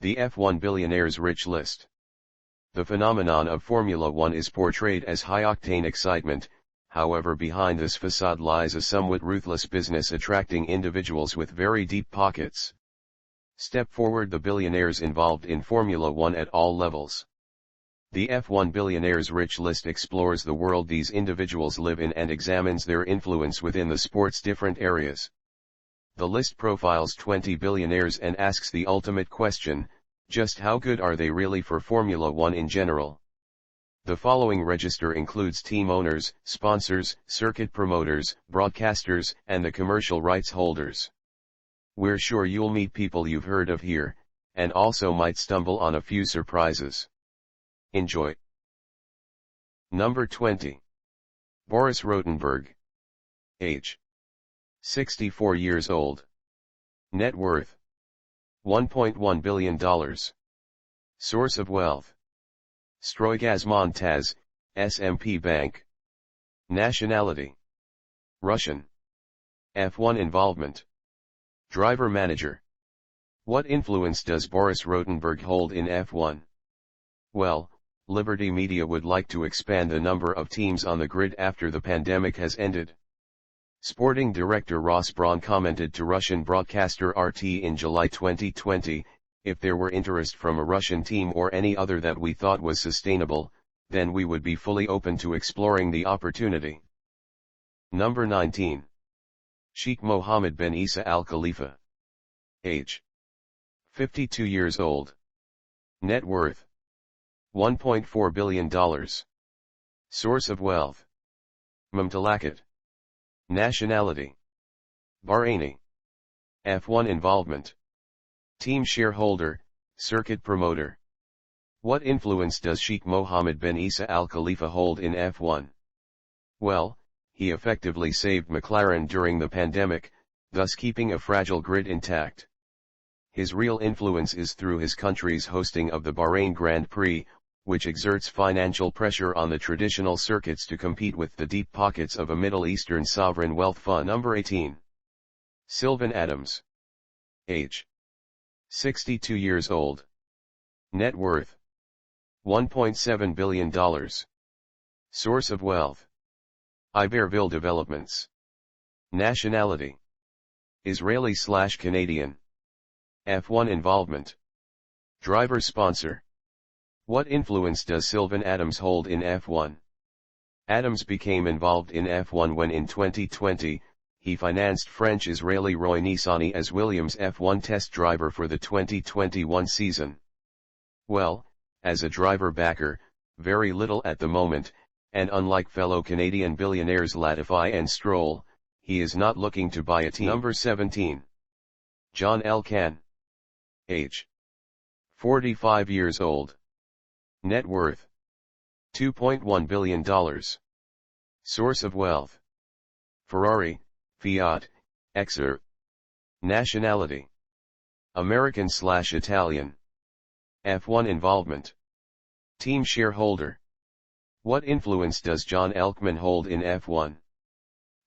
The F1 Billionaires Rich List. The phenomenon of Formula One is portrayed as high-octane excitement, however behind this facade lies a somewhat ruthless business attracting individuals with very deep pockets. Step forward the billionaires involved in Formula One at all levels. The F1 Billionaires Rich List explores the world these individuals live in and examines their influence within the sport's different areas. The list profiles 20 billionaires and asks the ultimate question, just how good are they really for Formula One in general? The following register includes team owners, sponsors, circuit promoters, broadcasters, and the commercial rights holders. We're sure you'll meet people you've heard of here, and also might stumble on a few surprises. Enjoy. Number 20. Boris Rotenberg. Age: 64 years old. Net worth: $1.1 billion. Source of wealth: Stroygazmontaz, SMP Bank. Nationality: Russian. F1 involvement: Driver manager. What influence does Boris Rotenberg hold in F1? Well, Liberty Media would like to expand the number of teams on the grid after the pandemic has ended. Sporting director Ross Braun commented to Russian broadcaster RT in July 2020, if there were interest from a Russian team or any other that we thought was sustainable, then we would be fully open to exploring the opportunity. Number 19. Sheikh Mohammed bin Isa Al Khalifa. Age: 52 years old. Net worth: $1.4 billion. Source of wealth: Mumtalakat. Nationality: Bahraini. F1 involvement: Team shareholder, circuit promoter. What influence does Sheikh Mohammed bin Isa Al Khalifa hold in F1? Well, he effectively saved McLaren during the pandemic, thus keeping a fragile grid intact. His real influence is through his country's hosting of the Bahrain Grand Prix, which exerts financial pressure on the traditional circuits to compete with the deep pockets of a Middle Eastern sovereign wealth fund. Number 18. Sylvan Adams. Age: 62 years old. Net worth: $1.7 billion. Source of wealth: Iberville Developments. Nationality: Israeli/Canadian. F1 involvement: Driver sponsor. What influence does Sylvan Adams hold in F1? Adams became involved in F1 when in 2020, he financed French-Israeli Roy Nissany as Williams' F1 test driver for the 2021 season. Well, as a driver backer, very little at the moment, and unlike fellow Canadian billionaires Latifi and Stroll, he is not looking to buy a team. Number 17. John Elkann. Age: 45 years old. Net worth: $2.1 billion. Source of wealth: Ferrari, Fiat, Exer. Nationality: American/Italian. F1 involvement: Team shareholder. What influence does John Elkann hold in F1?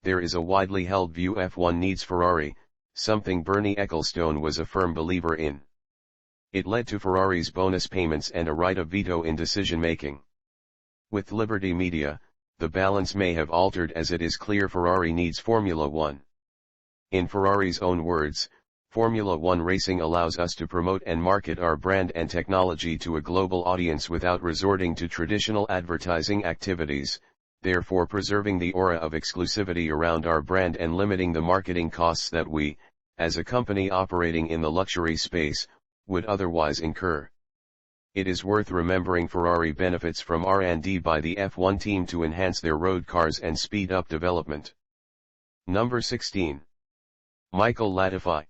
There is a widely held view F1 needs Ferrari, something Bernie Ecclestone was a firm believer in. It led to Ferrari's bonus payments and a right of veto in decision-making. With Liberty Media, the balance may have altered as it is clear Ferrari needs Formula One. In Ferrari's own words, Formula One racing allows us to promote and market our brand and technology to a global audience without resorting to traditional advertising activities, therefore preserving the aura of exclusivity around our brand and limiting the marketing costs that we, as a company operating in the luxury space, would otherwise incur. It is worth remembering Ferrari benefits from R&D by the F1 team to enhance their road cars and speed up development. Number 16. Michael Latifi.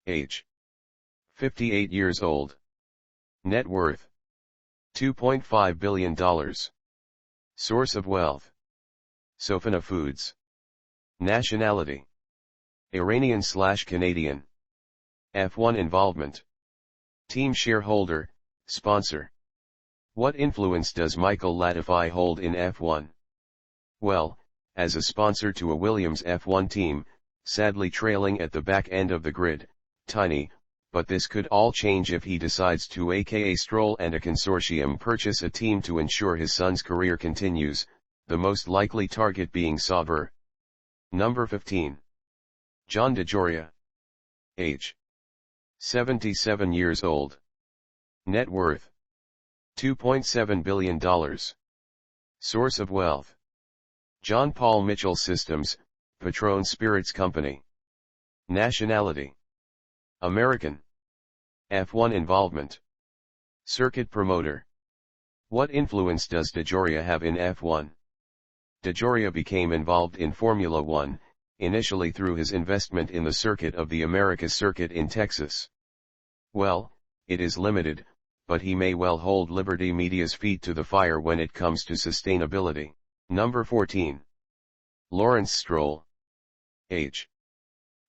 Age: 58 years old. Net worth: $2.5 billion. Source of wealth: Sofana Foods. Nationality: Iranian/Canadian. F1 involvement: Team shareholder, sponsor. What influence does Michael Latifi hold in F1? Well, as a sponsor to a Williams F1 team, sadly trailing at the back end of the grid, tiny, but this could all change if he decides to, aka Stroll and a consortium, purchase a team to ensure his son's career continues, the most likely target being Sauber. Number 15. John DeJoria. Age: 77 years old. Net worth: $2.7 billion. Source of wealth: John Paul Mitchell Systems, Patron Spirits Company. Nationality: American. F1 involvement: circuit promoter. What influence does DeJoria have in F1? DeJoria became involved in Formula 1, initially through his investment in the circuit of the Americas circuit in Texas. Well, it is limited, but he may well hold Liberty Media's feet to the fire when it comes to sustainability. Number 14. Lawrence Stroll. Age: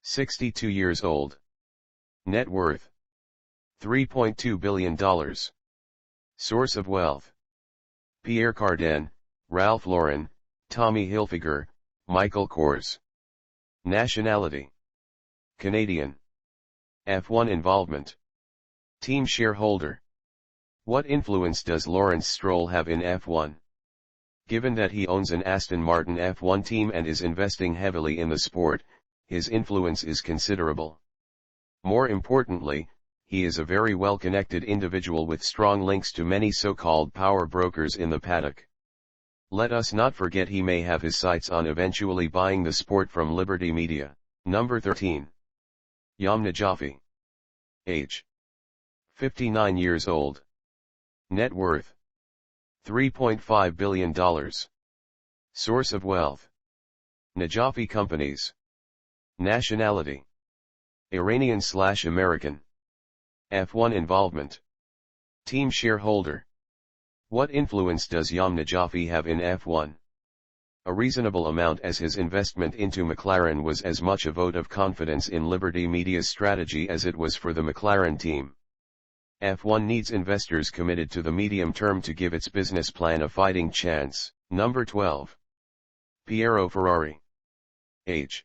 62 years old. Net worth: $3.2 billion. Source of wealth: Pierre Cardin, Ralph Lauren, Tommy Hilfiger, Michael Kors. Nationality: Canadian. F1 involvement: team shareholder. What influence does Lawrence Stroll have in F1? Given that he owns an Aston Martin F1 team and is investing heavily in the sport, his influence is considerable. More importantly, he is a very well-connected individual with strong links to many so-called power brokers in the paddock. Let us not forget he may have his sights on eventually buying the sport from Liberty Media. Number 13. Jahm Najafi. Age: 59 years old. Net worth: $3.5 billion. Source of wealth: Najafi Companies. Nationality: Iranian/American. F1 involvement: team shareholder. What influence does Jahm Najafi have in F1? A reasonable amount, as his investment into McLaren was as much a vote of confidence in Liberty Media's strategy as it was for the McLaren team. F1 needs investors committed to the medium term to give its business plan a fighting chance. Number 12. Piero Ferrari. Age: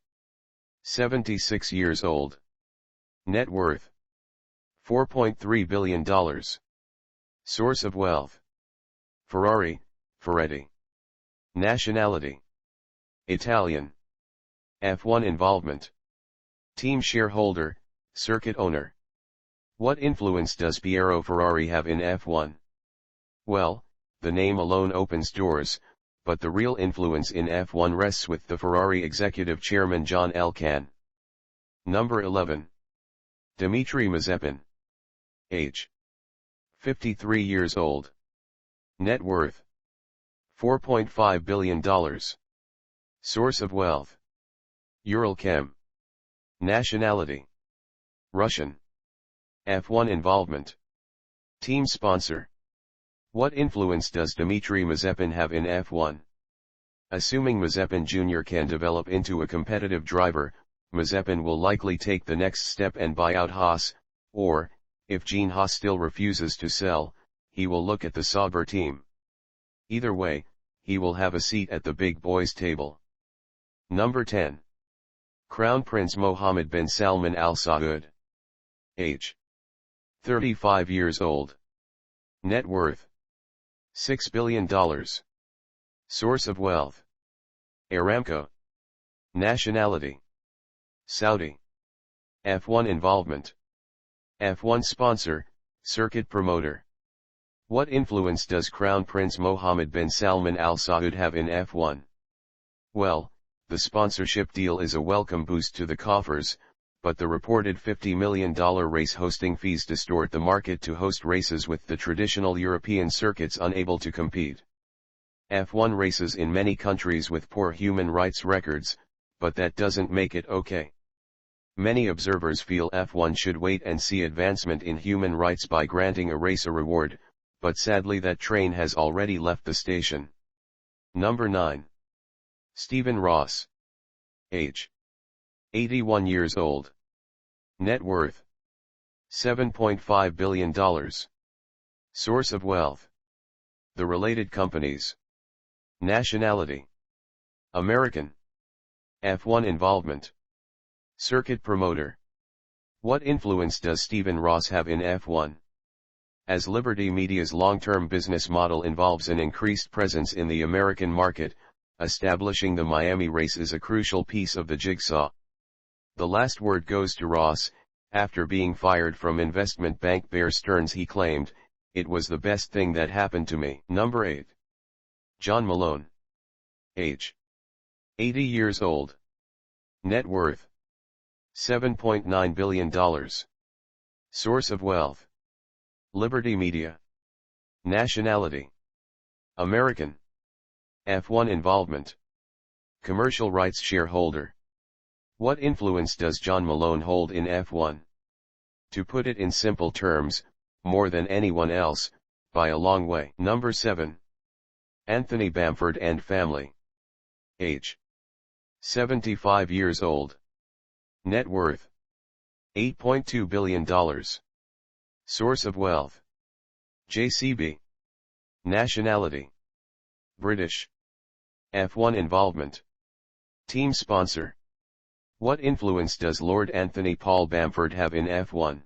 76 years old. Net worth: $4.3 billion. Source of wealth: Ferrari, Ferretti. Nationality: Italian. F1 involvement: team shareholder, circuit owner. What influence does Piero Ferrari have in F1? Well, the name alone opens doors, but the real influence in F1 rests with the Ferrari executive chairman John Elkann. Number 11. Dmitry Mazepin. Age: 53 years old. Net worth: $4.5 billion. Source of wealth: Uralchem. Nationality: Russian. F1 involvement: team sponsor. What influence does Dmitry Mazepin have in F1? Assuming Mazepin Jr. can develop into a competitive driver, Mazepin will likely take the next step and buy out Haas, or, if Gene Haas still refuses to sell, he will look at the Sauber team. Either way, he will have a seat at the big boys' table. Number 10. Crown Prince Mohammed bin Salman Al Saud. Age: 35 years old. Net worth: $6 billion. Source of wealth: Aramco. Nationality: Saudi. F1 involvement: F1 sponsor, circuit promoter. What influence does Crown Prince Mohammed bin Salman Al Saud have in F1? Well, the sponsorship deal is a welcome boost to the coffers, but the reported $50 million race hosting fees distort the market to host races with the traditional European circuits unable to compete. F1 races in many countries with poor human rights records, but that doesn't make it okay. Many observers feel F1 should wait and see advancement in human rights by granting a race a reward, but sadly that train has already left the station. Number 9. Stephen Ross. Age: 81 years old. Net worth: $7.5 billion. Source of wealth: the related companies. Nationality: American. F1 involvement: circuit promoter. What influence does Stephen Ross have in F1? As Liberty Media's long-term business model involves an increased presence in the American market, establishing the Miami race is a crucial piece of the jigsaw. The last word goes to Ross. After being fired from investment bank Bear Stearns, he claimed, "It was the best thing that happened to me." Number 8. John Malone. Age: 80 years old. Net worth: $7.9 billion. Source of wealth: Liberty Media. Nationality: American. F1 involvement: commercial rights shareholder. What influence does John Malone hold in F1? To put it in simple terms, more than anyone else, by a long way. Number 7. Anthony Bamford and family. Age: 75 years old. Net worth: $8.2 billion. Source of wealth: JCB. Nationality: British. F1 involvement: team sponsor. What influence does Lord Anthony Paul Bamford have in F1?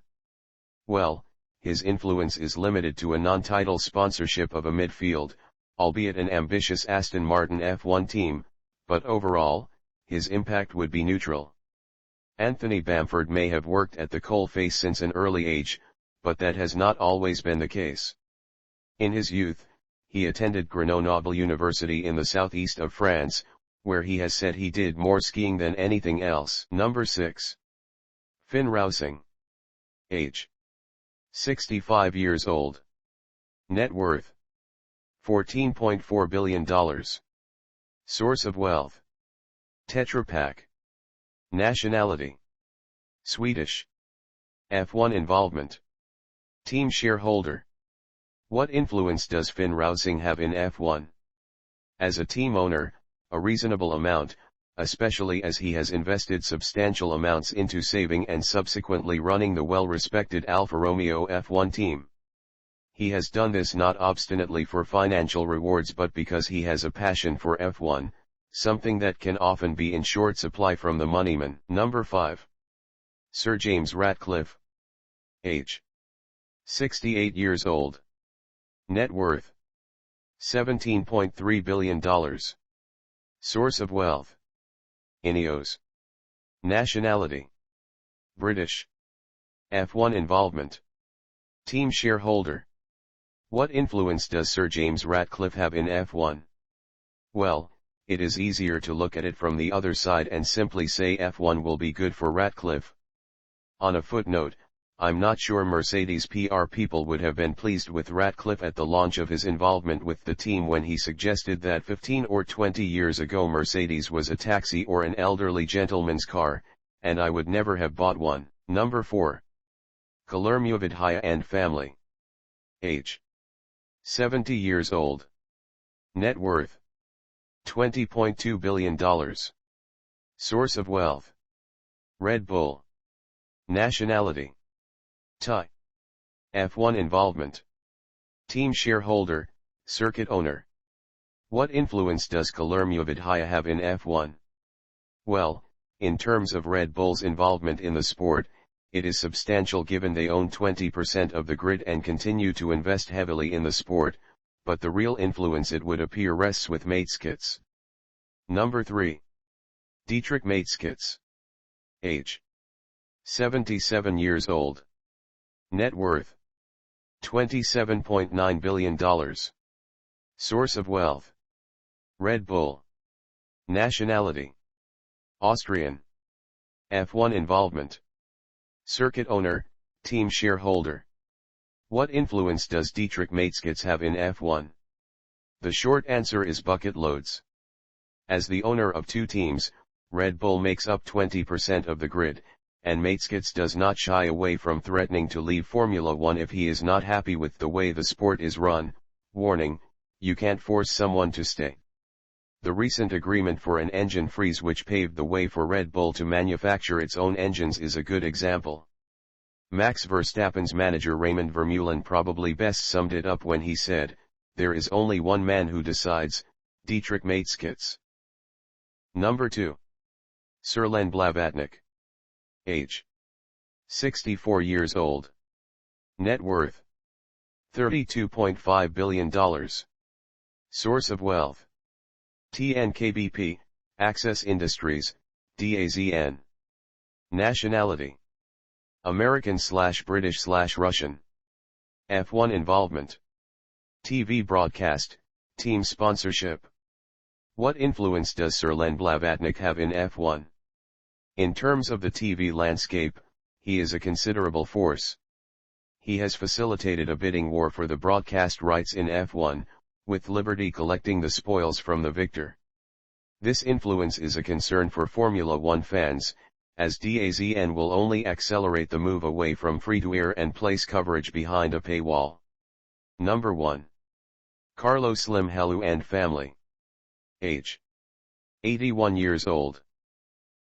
Well, his influence is limited to a non-title sponsorship of a midfield, albeit an ambitious Aston Martin F1 team, but overall, his impact would be neutral. Anthony Bamford may have worked at the coalface since an early age, but that has not always been the case. In his youth, he attended Grenoble University in the southeast of France, where he has said he did more skiing than anything else. Number 6. Finn Rausing. Age: 65 years old. Net worth: $14.4 billion. Source of wealth: Tetra Pak. Nationality: Swedish. F1 involvement: team shareholder. What influence does Finn Rausing have in F1? As a team owner, a reasonable amount, especially as he has invested substantial amounts into saving and subsequently running the well-respected Alfa Romeo F1 team. He has done this not obstinately for financial rewards but because he has a passion for F1, something that can often be in short supply from the moneyman. Number 5. Sir James Ratcliffe. Age: 68 years old. Net worth: $17.3 billion. Source of wealth: Ineos. Nationality: British. F1 involvement: team shareholder. What influence does Sir James Ratcliffe have in F1? Well, it is easier to look at it from the other side and simply say F1 will be good for Ratcliffe. On a footnote, I'm not sure Mercedes PR people would have been pleased with Ratcliffe at the launch of his involvement with the team when he suggested that 15 or 20 years ago Mercedes was a taxi or an elderly gentleman's car, and I would never have bought one. Number 4. Chalerm Yoovidhya and family. Age: 70 years old. Net worth: $20.2 billion. Source of wealth: Red Bull. Nationality: Thai. F1 involvement: team shareholder, circuit owner. What influence does Chalerm Yoovidhya have in F1? Well, in terms of Red Bull's involvement in the sport, it is substantial given they own 20% of the grid and continue to invest heavily in the sport, but the real influence it would appear rests with Mateschitz. Number 3. Dietrich Mateschitz. Age: 77 years old. Net worth: $27.9 billion. Source of wealth: Red Bull. Nationality: Austrian. F1 involvement: circuit owner, team shareholder. What influence does Dietrich Mateschitz have in F1? The short answer is bucket loads. As the owner of two teams, Red Bull makes up 20% of the grid, and Mateschitz does not shy away from threatening to leave Formula One if he is not happy with the way the sport is run. Warning: you can't force someone to stay. The recent agreement for an engine freeze which paved the way for Red Bull to manufacture its own engines is a good example. Max Verstappen's manager Raymond Vermeulen probably best summed it up when he said, "There is only one man who decides, Dietrich Mateschitz." Number 2. Sir Len Blavatnik. Age: 64 years old. Net worth $32.5 billion. Source of wealth TNKBP, Access Industries, DAZN. Nationality American/British/Russian. F1 involvement. TV broadcast, team sponsorship. What influence does Sir Len Blavatnik have in F1? In terms of the TV landscape, he is a considerable force. He has facilitated a bidding war for the broadcast rights in F1, with Liberty collecting the spoils from the victor. This influence is a concern for Formula One fans, as DAZN will only accelerate the move away from free-to-air and place coverage behind a paywall. Number 1. Carlos Slim Helu and family. Age 81 years old.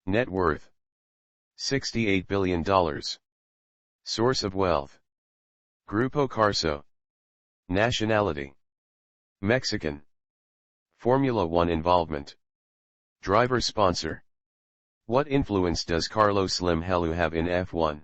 Net worth $68 billion. Source of wealth Grupo Carso. Nationality Mexican. Formula One involvement. Driver sponsor. What influence does Carlos Slim Helu have in F1?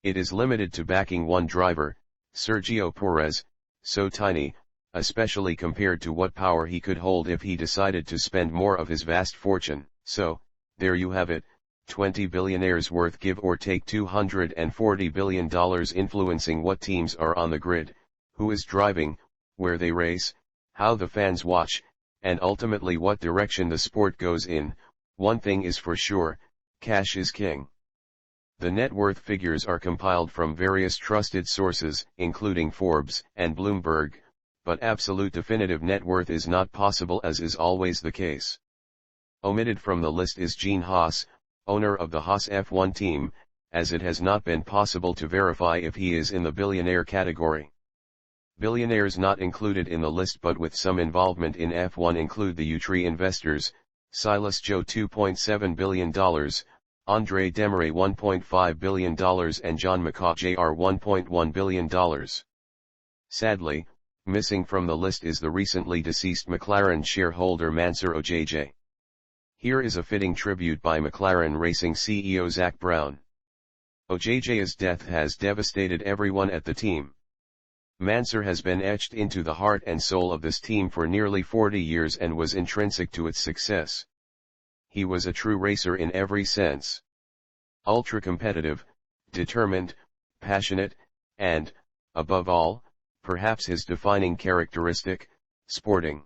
It is limited to backing one driver, Sergio Perez, so tiny, especially compared to what power he could hold if he decided to spend more of his vast fortune. So, there you have it, 20 billionaires worth give or take $240 billion influencing what teams are on the grid, who is driving, where they race, how the fans watch, and ultimately what direction the sport goes in. One thing is for sure, cash is king. The net worth figures are compiled from various trusted sources, including Forbes and Bloomberg, but absolute definitive net worth is not possible, as is always the case. Omitted from the list is Gene Haas, owner of the Haas F1 team, as it has not been possible to verify if he is in the billionaire category. Billionaires not included in the list but with some involvement in F1 include the U-Tree investors, Silas Joe $2.7 billion, Andre Demeray $1.5 billion and John McCaw Jr. $1.1 billion. Sadly, missing from the list is the recently deceased McLaren shareholder Mansur Ojj. Here is a fitting tribute by McLaren Racing CEO Zak Brown. Ojj's death has devastated everyone at the team. Mansur has been etched into the heart and soul of this team for nearly 40 years and was intrinsic to its success. He was a true racer in every sense. Ultra-competitive, determined, passionate, and, above all, perhaps his defining characteristic, sporting.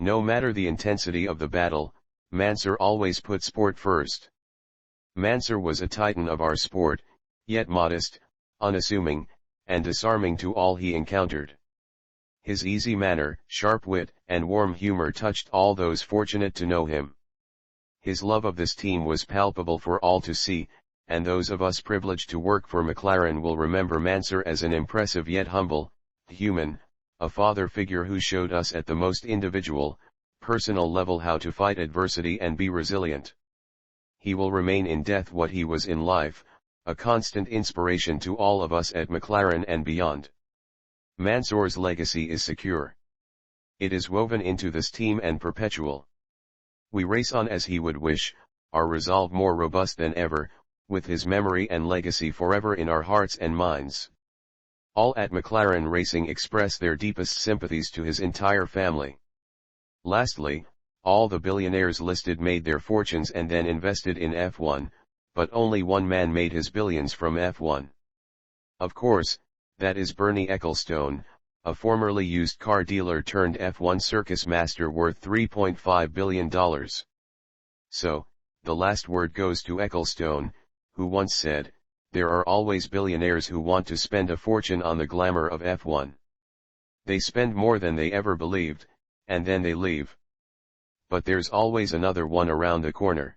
No matter the intensity of the battle, Mansur always put sport first. Mansur was a titan of our sport, yet modest, unassuming, and disarming to all he encountered. His easy manner, sharp wit, and warm humor touched all those fortunate to know him. His love of this team was palpable for all to see, and those of us privileged to work for McLaren will remember Mansur as an impressive yet humble, human, a father figure who showed us at the most individual, personal level how to fight adversity and be resilient. He will remain in death what he was in life, a constant inspiration to all of us at McLaren and beyond. Mansur's legacy is secure. It is woven into this team and perpetual. We race on as he would wish, our resolve more robust than ever, with his memory and legacy forever in our hearts and minds. All at McLaren Racing express their deepest sympathies to his entire family. Lastly, all the billionaires listed made their fortunes and then invested in F1, but only one man made his billions from F1. Of course, that is Bernie Ecclestone, a formerly used car dealer turned F1 circus master worth $3.5 billion. So, the last word goes to Ecclestone, who once said, "There are always billionaires who want to spend a fortune on the glamour of F1. They spend more than they ever believed, and then they leave. But there's always another one around the corner."